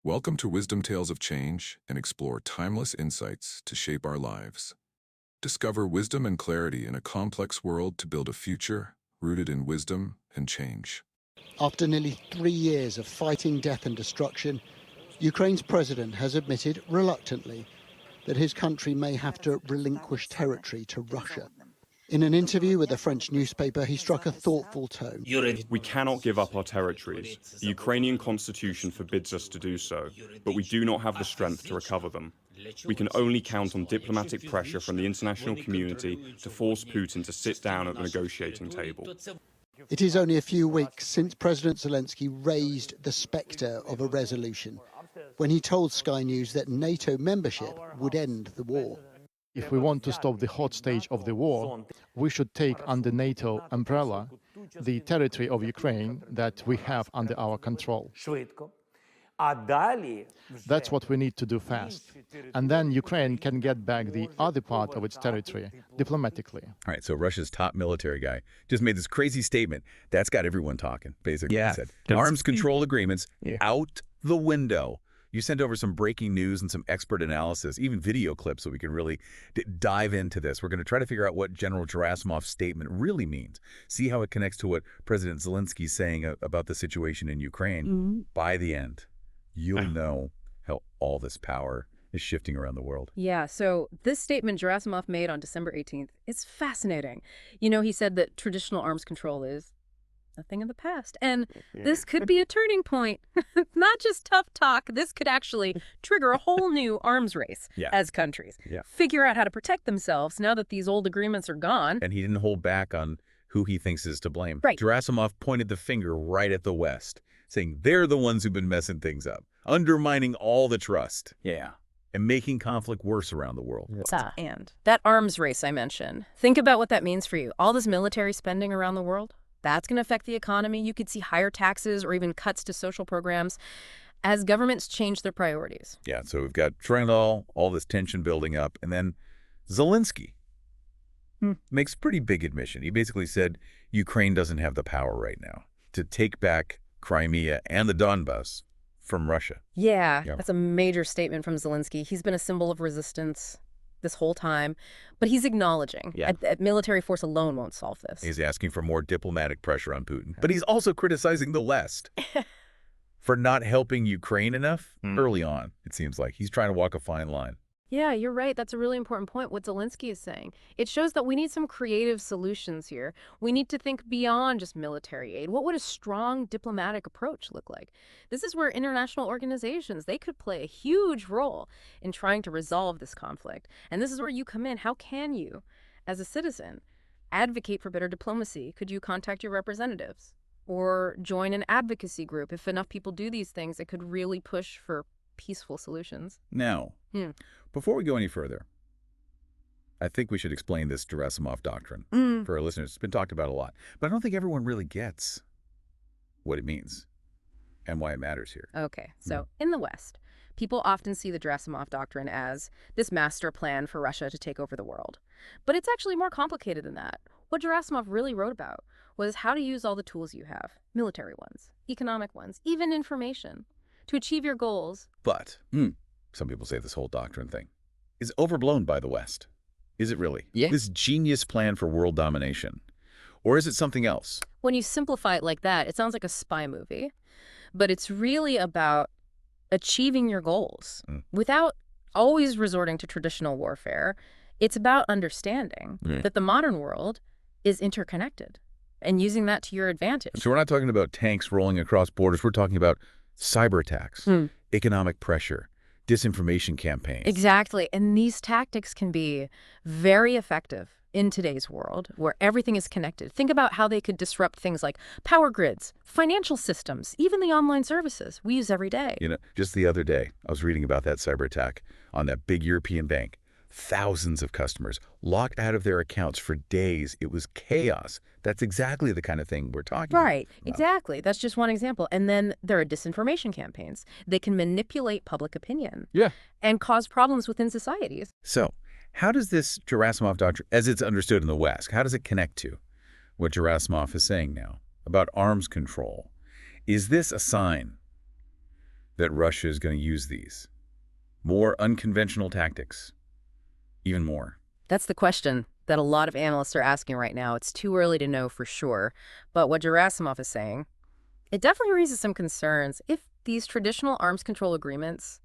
Welcome to Wisdom Tales of Change and explore timeless insights to shape our lives. Discover wisdom and clarity in a complex world to build a future rooted in wisdom and change. After nearly 3 years of fighting death and destruction, Ukraine's president has admitted reluctantly that his country may have to relinquish territory to Russia. In an interview with a French newspaper, he struck a thoughtful tone. We cannot give up our territories. The Ukrainian constitution forbids us to do so, but we do not have the strength to recover them. We can only count on diplomatic pressure from the international community to force Putin to sit down at the negotiating table. It is only a few weeks since President Zelensky raised the spectre of a resolution when he told Sky News that NATO membership would end the war. If we want to stop the hot stage of the war, we should take under NATO umbrella the territory of Ukraine that we have under our control. That's what we need to do fast. And then Ukraine can get back the other part of its territory diplomatically. All right, so Russia's top military guy just made this crazy statement. That's got everyone talking, basically. Yeah. He said, arms control agreements out the window. You sent over some breaking news and some expert analysis, even video clips, so we can really dive into this. We're going to try to figure out what General Gerasimov's statement really means, see how it connects to what President Zelensky is saying about the situation in Ukraine. By the end, you'll know how all this power is shifting around the world. Yeah, so this statement Gerasimov made on December 18th is fascinating. You know, he said that traditional arms control is a thing of the past. And this could be a turning point. Not just tough talk. This could actually trigger a whole new arms race as countries figure out how to protect themselves now that these old agreements are gone. And he didn't hold back on who he thinks is to blame. Right. Gerasimov pointed the finger right at the West, saying they're the ones who've been messing things up, undermining all the trust. Yeah. And making conflict worse around the world. And that arms race I mentioned, think about what that means for you. All this military spending around the world, that's going to affect the economy. You could see higher taxes or even cuts to social programs as governments change their priorities. Yeah, so we've got Trendall, all this tension building up, and then Zelensky makes a pretty big admission. He basically said Ukraine doesn't have the power right now to take back Crimea and the Donbas from Russia. Yeah, that's a major statement from Zelensky. He's been a symbol of resistance this whole time, but he's acknowledging that military force alone won't solve this. He's asking for more diplomatic pressure on Putin, but he's also criticizing the West for not helping Ukraine enough early on, it seems like. He's trying to walk a fine line. Yeah, you're right. That's a really important point, what Zelensky is saying. It shows that we need some creative solutions here. We need to think beyond just military aid. What would a strong diplomatic approach look like? This is where international organizations, they could play a huge role in trying to resolve this conflict. And this is where you come in. How can you, as a citizen, advocate for better diplomacy? Could you contact your representatives or join an advocacy group? If enough people do these things, it could really push for peaceful solutions. Now, before we go any further, I think we should explain this Gerasimov doctrine for our listeners. It's been talked about a lot, but I don't think everyone really gets what it means and why it matters here. Okay, so in the West, people often see the Gerasimov doctrine as this master plan for Russia to take over the world. But it's actually more complicated than that. What Gerasimov really wrote about was how to use all the tools you have, military ones, economic ones, even information, to achieve your goals. But some people say this whole doctrine thing is overblown by the West. Is it really? Yeah. This genius plan for world domination? Or is it something else? When you simplify it like that, it sounds like a spy movie. But it's really about achieving your goals without always resorting to traditional warfare. It's about understanding that the modern world is interconnected and using that to your advantage. So we're not talking about tanks rolling across borders. We're talking about cyber attacks, economic pressure, disinformation campaigns. Exactly. And these tactics can be very effective in today's world where everything is connected. Think about how they could disrupt things like power grids, financial systems, even the online services we use every day. You know, just the other day, I was reading about that cyber attack on that big European bank. Thousands of customers locked out of their accounts for days. It was chaos. That's exactly the kind of thing we're talking about. Right, exactly. That's just one example. And then there are disinformation campaigns. They can manipulate public opinion and cause problems within societies. So how does this Gerasimov doctrine, as it's understood in the West, how does it connect to what Gerasimov is saying now about arms control? Is this a sign that Russia is going to use these? More unconventional tactics? Even more? That's the question that a lot of analysts are asking right now. It's too early to know for sure. But what Gerasimov is saying, it definitely raises some concerns if these traditional arms control agreements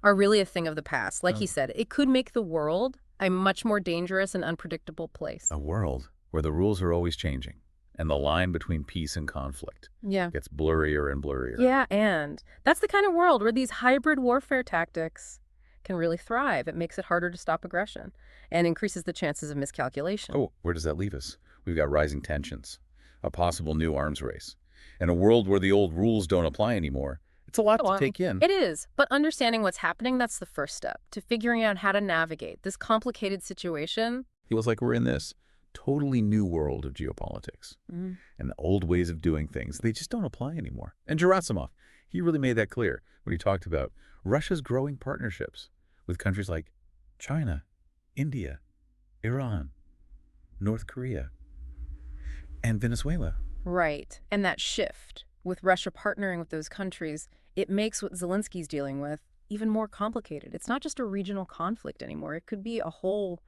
are really a thing of the past. Like he said, it could make the world a much more dangerous and unpredictable place. A world where the rules are always changing and the line between peace and conflict gets blurrier and blurrier. Yeah, and that's the kind of world where these hybrid warfare tactics can really thrive. It makes it harder to stop aggression and increases the chances of miscalculation. Oh, where does that leave us? We've got rising tensions, a possible new arms race, and a world where the old rules don't apply anymore. It's a lot to take in. It is, but understanding what's happening, that's the first step to figuring out how to navigate this complicated situation. Feels like we're in this totally new world of geopolitics. And the old ways of doing things, they just don't apply anymore. And Gerasimov, he really made that clear when he talked about Russia's growing partnerships with countries like China, India, Iran, North Korea, and Venezuela. Right, and that shift with Russia partnering with those countries, it makes what Zelensky's dealing with even more complicated. It's not just a regional conflict anymore. It could be a whole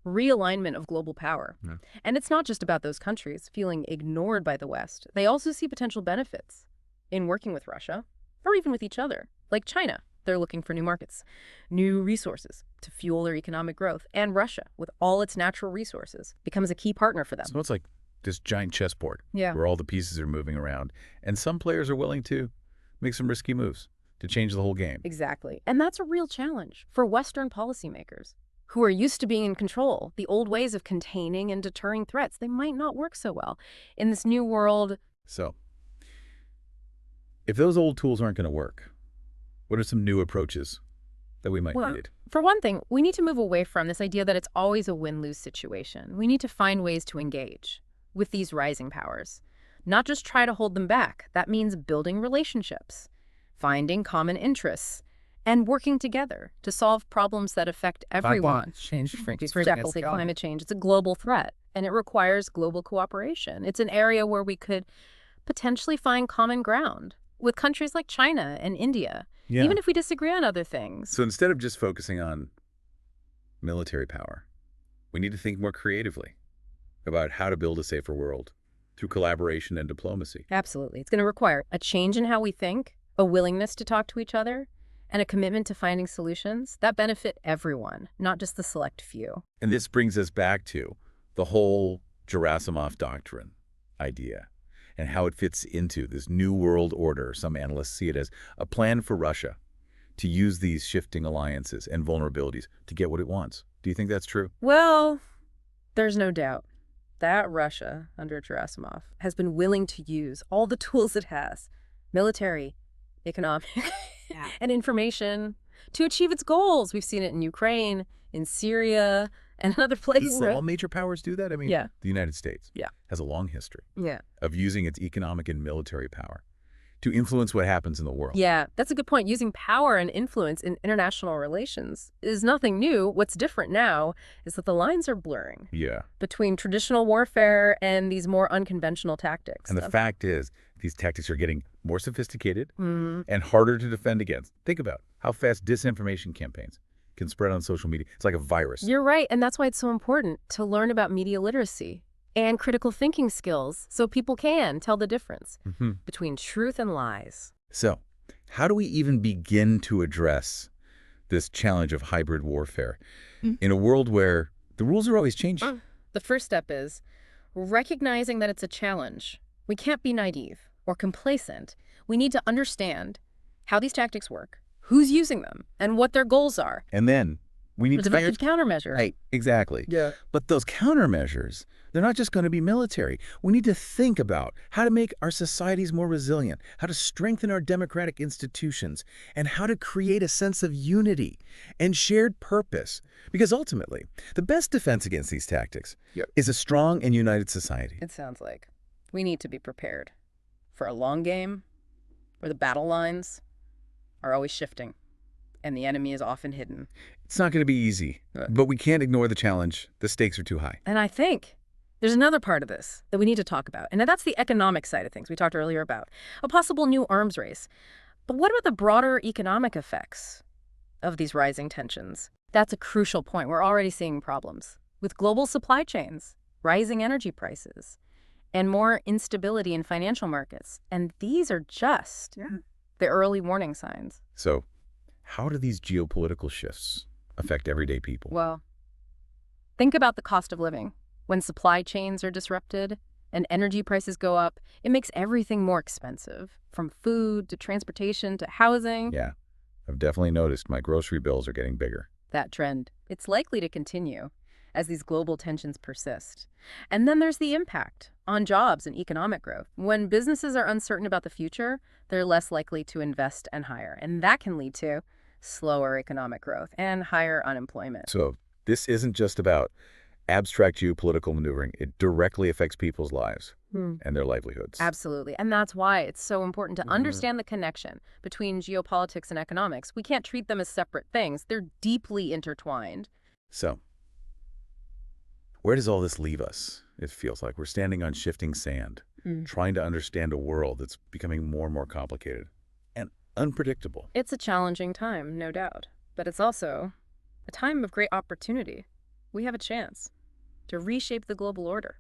realignment of global power. And it's not just about those countries feeling ignored by the West. They also see potential benefits in working with Russia, or even with each other. Like China, they're looking for new markets, new resources to fuel their economic growth. And Russia, with all its natural resources, becomes a key partner for them. So it's like this giant chessboard Yeah. where all the pieces are moving around. And some players are willing to make some risky moves to change the whole game. Exactly. And that's a real challenge for Western policymakers who are used to being in control. The old ways of containing and deterring threats, they might not work so well in this new world. So if those old tools aren't going to work, what are some new approaches that we might need? For one thing, we need to move away from this idea that it's always a win-lose situation. We need to find ways to engage with these rising powers, not just try to hold them back. That means building relationships, finding common interests, and working together to solve problems that affect everyone. Definitely climate change. It's a global threat, and it requires global cooperation. It's an area where we could potentially find common ground with countries like China and India, even if we disagree on other things. So instead of just focusing on military power, we need to think more creatively about how to build a safer world through collaboration and diplomacy. Absolutely. It's going to require a change in how we think, a willingness to talk to each other, and a commitment to finding solutions that benefit everyone, not just the select few. And this brings us back to the whole Gerasimov doctrine idea and how it fits into this new world order. Some analysts see it as a plan for Russia to use these shifting alliances and vulnerabilities to get what it wants. Do you think that's true? Well, there's no doubt that Russia, under Gerasimov, has been willing to use all the tools it has, military, economic, and information, to achieve its goals. We've seen it in Ukraine, in Syria, and other places. All major powers do that? I mean, the United States has a long history of using its economic and military power to influence what happens in the world. Yeah, that's a good point. Using power and influence in international relations is nothing new. What's different now is that the lines are blurring between traditional warfare and these more unconventional tactics. And the fact is, these tactics are getting more sophisticated and harder to defend against. Think about how fast disinformation campaigns can spread on social media. It's like a virus. You're right, and that's why it's so important to learn about media literacy and critical thinking skills so people can tell the difference between truth and lies. So, how do we even begin to address this challenge of hybrid warfare in a world where the rules are always changing? The first step is recognizing that it's a challenge. We can't be naive or complacent. We need to understand how these tactics work, who's using them, and what their goals are. And then we need to develop countermeasures. Right, exactly. But those countermeasures, they're not just going to be military. We need to think about how to make our societies more resilient, how to strengthen our democratic institutions, and how to create a sense of unity and shared purpose. Because ultimately, the best defense against these tactics is a strong and united society. It sounds like we need to be prepared for a long game where the battle lines are always shifting and the enemy is often hidden. It's not going to be easy, but we can't ignore the challenge. The stakes are too high. And I think there's another part of this that we need to talk about, and that's the economic side of things we talked earlier about, a possible new arms race. But what about the broader economic effects of these rising tensions? That's a crucial point. We're already seeing problems with global supply chains, rising energy prices, and more instability in financial markets. And these are just the early warning signs. So how do these geopolitical shifts affect everyday people? Well, think about the cost of living. When supply chains are disrupted and energy prices go up, it makes everything more expensive, from food to transportation to housing. Yeah, I've definitely noticed my grocery bills are getting bigger. That trend, it's likely to continue as these global tensions persist. And then there's the impact on jobs and economic growth. When businesses are uncertain about the future, they're less likely to invest and hire. And that can lead to slower economic growth and higher unemployment. So this isn't just about abstract geopolitical maneuvering. It directly affects people's lives and their livelihoods. Absolutely. And that's why it's so important to understand the connection between geopolitics and economics. We can't treat them as separate things. They're deeply intertwined. So where does all this leave us? It feels like we're standing on shifting sand, trying to understand a world that's becoming more and more complicated and unpredictable. It's a challenging time, no doubt. But it's also a time of great opportunity. We have a chance to reshape the global order,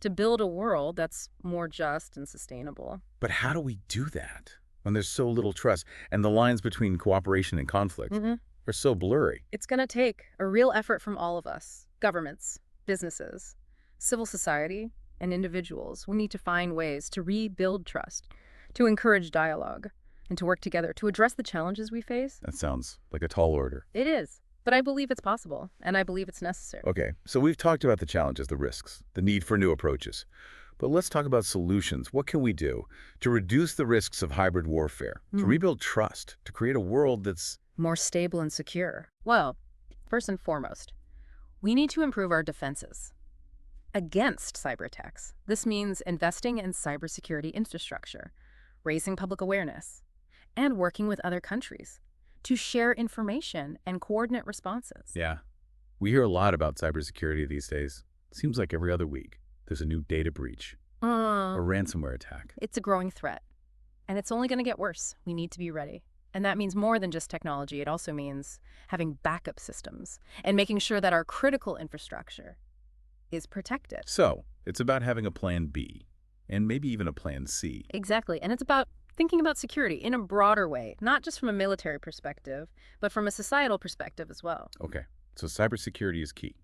to build a world that's more just and sustainable. But how do we do that when there's so little trust and the lines between cooperation and conflict are so blurry? It's going to take a real effort from all of us, governments, businesses, civil society, and individuals. We need to find ways to rebuild trust, to encourage dialogue, and to work together to address the challenges we face. That sounds like a tall order. It is. But I believe it's possible, and I believe it's necessary. Okay, so we've talked about the challenges, the risks, the need for new approaches. But let's talk about solutions. What can we do to reduce the risks of hybrid warfare, to rebuild trust, to create a world that's more stable and secure? Well, first and foremost, we need to improve our defenses against cyber attacks. This means investing in cybersecurity infrastructure, raising public awareness, and working with other countries to share information and coordinate responses. Yeah. We hear a lot about cybersecurity these days. It seems like every other week there's a new data breach, a ransomware attack. It's a growing threat, and it's only going to get worse. We need to be ready. And that means more than just technology. It also means having backup systems and making sure that our critical infrastructure is protected. So it's about having a plan B and maybe even a plan C. Exactly. And it's about thinking about security in a broader way, not just from a military perspective, but from a societal perspective as well. Okay, so cybersecurity is key.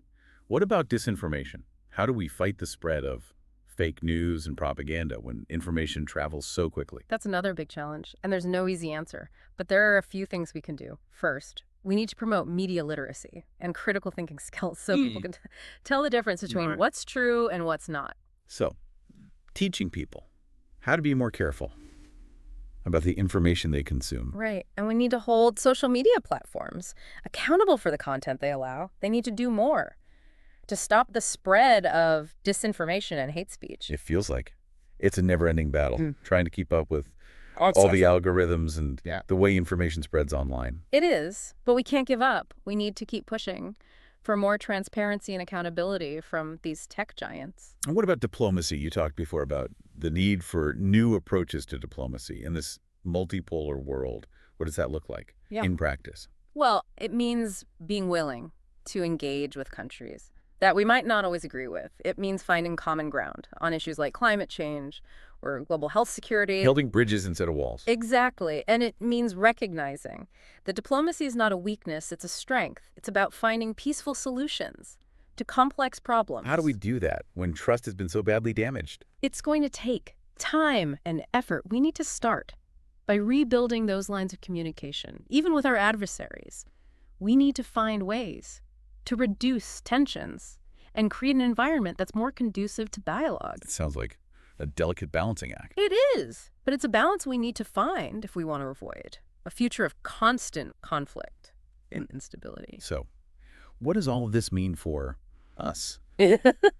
What about disinformation? How do we fight the spread of fake news and propaganda when information travels so quickly? That's another big challenge, and there's no easy answer. But there are a few things we can do. First, we need to promote media literacy and critical thinking skills so people can tell the difference between what's true and what's not. So, teaching people how to be more careful about the information they consume. Right. And we need to hold social media platforms accountable for the content they allow. They need to do more to stop the spread of disinformation and hate speech. It feels like it's a never-ending battle, trying to keep up with all the algorithms and the way information spreads online. It is, but we can't give up. We need to keep pushing for more transparency and accountability from these tech giants. And what about diplomacy? You talked before about the need for new approaches to diplomacy in this multipolar world. What does that look like in practice? Well, it means being willing to engage with countries that we might not always agree with. It means finding common ground on issues like climate change or global health security. Building bridges instead of walls. Exactly. And it means recognizing that diplomacy is not a weakness, it's a strength. It's about finding peaceful solutions to complex problems. How do we do that when trust has been so badly damaged? It's going to take time and effort. We need to start by rebuilding those lines of communication, even with our adversaries. We need to find ways to reduce tensions and create an environment that's more conducive to dialogue. It sounds like a delicate balancing act. It is, but it's a balance we need to find if we want to avoid a future of constant conflict and instability. So, what does all of this mean for us,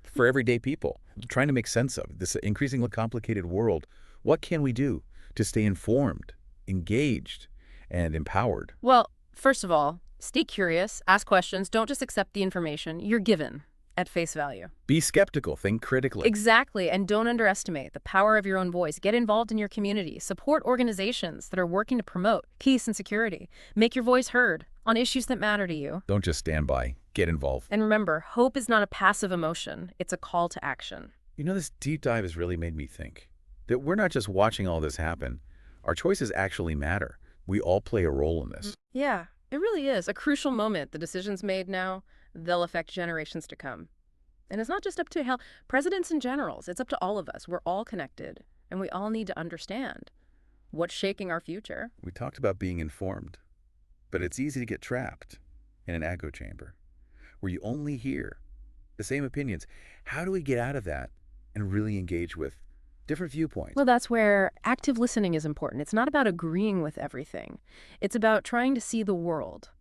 for everyday people, trying to make sense of this increasingly complicated world? What can we do to stay informed, engaged, and empowered? Well, first of all, stay curious, ask questions, don't just accept the information you're given. At face value. Be skeptical, think critically. Exactly, and don't underestimate the power of your own voice. Get involved in your community. Support organizations that are working to promote peace and security. Make your voice heard on issues that matter to you. Don't just stand by. Get involved. And remember, hope is not a passive emotion. It's a call to action. You know, this deep dive has really made me think that we're not just watching all this happen. Our choices actually matter. We all play a role in this. Yeah, it really is a crucial moment. The decisions made now, they'll affect generations to come. And it's not just up to presidents and generals. It's up to all of us. We're all connected, and we all need to understand what's shaking our future. We talked about being informed, but it's easy to get trapped in an echo chamber where you only hear the same opinions. How do we get out of that and really engage with different viewpoints? Well, that's where active listening is important. It's not about agreeing with everything. It's about trying to see the world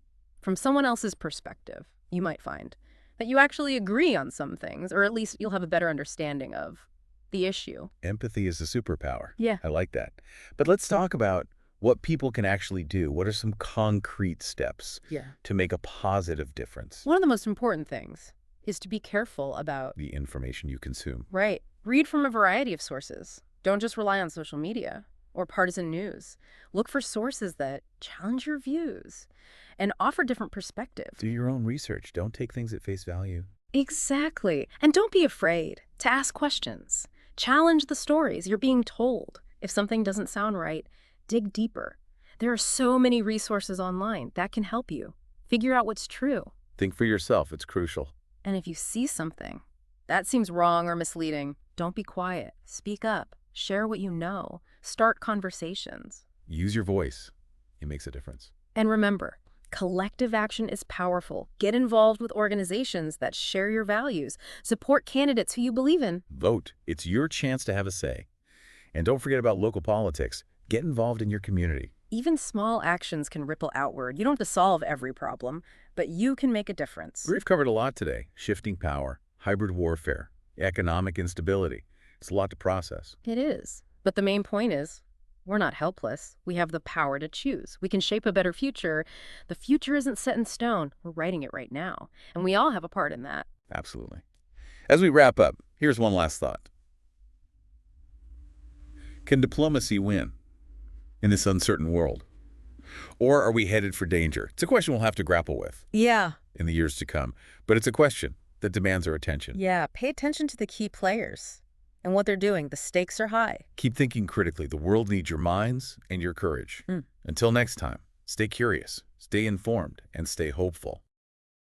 from someone else's perspective. You might find that you actually agree on some things, or at least you'll have a better understanding of the issue. Empathy is a superpower. Yeah. I like that. But let's talk about what people can actually do. What are some concrete steps to make a positive difference? One of the most important things is to be careful about The information you consume. Right. Read from a variety of sources. Don't just rely on social media or partisan news. Look for sources that challenge your views and offer different perspectives. Do your own research. Don't take things at face value. Exactly. And don't be afraid to ask questions. Challenge the stories you're being told. If something doesn't sound right, dig deeper. There are so many resources online that can help you figure out what's true. Think for yourself. It's crucial. And if you see something that seems wrong or misleading, don't be quiet. Speak up. Share what you know. Start conversations. Use your voice. It makes a difference. And remember, collective action is powerful. Get involved with organizations that share your values. Support candidates who you believe in. Vote. It's your chance to have a say. And don't forget about local politics. Get involved in your community. Even small actions can ripple outward. You don't have to solve every problem, but you can make a difference. We've covered a lot today. Shifting power, hybrid warfare, economic instability. It's a lot to process. It is. But the main point is, we're not helpless. We have the power to choose. We can shape a better future. The future isn't set in stone. We're writing it right now. And we all have a part in that. Absolutely. As we wrap up, here's one last thought. Can diplomacy win in this uncertain world? Or are we headed for danger? It's a question we'll have to grapple with in the years to come. But it's a question that demands our attention. Yeah, pay attention to the key players and what they're doing. The stakes are high. Keep thinking critically. The world needs your minds and your courage. Until next time, stay curious, stay informed, and stay hopeful.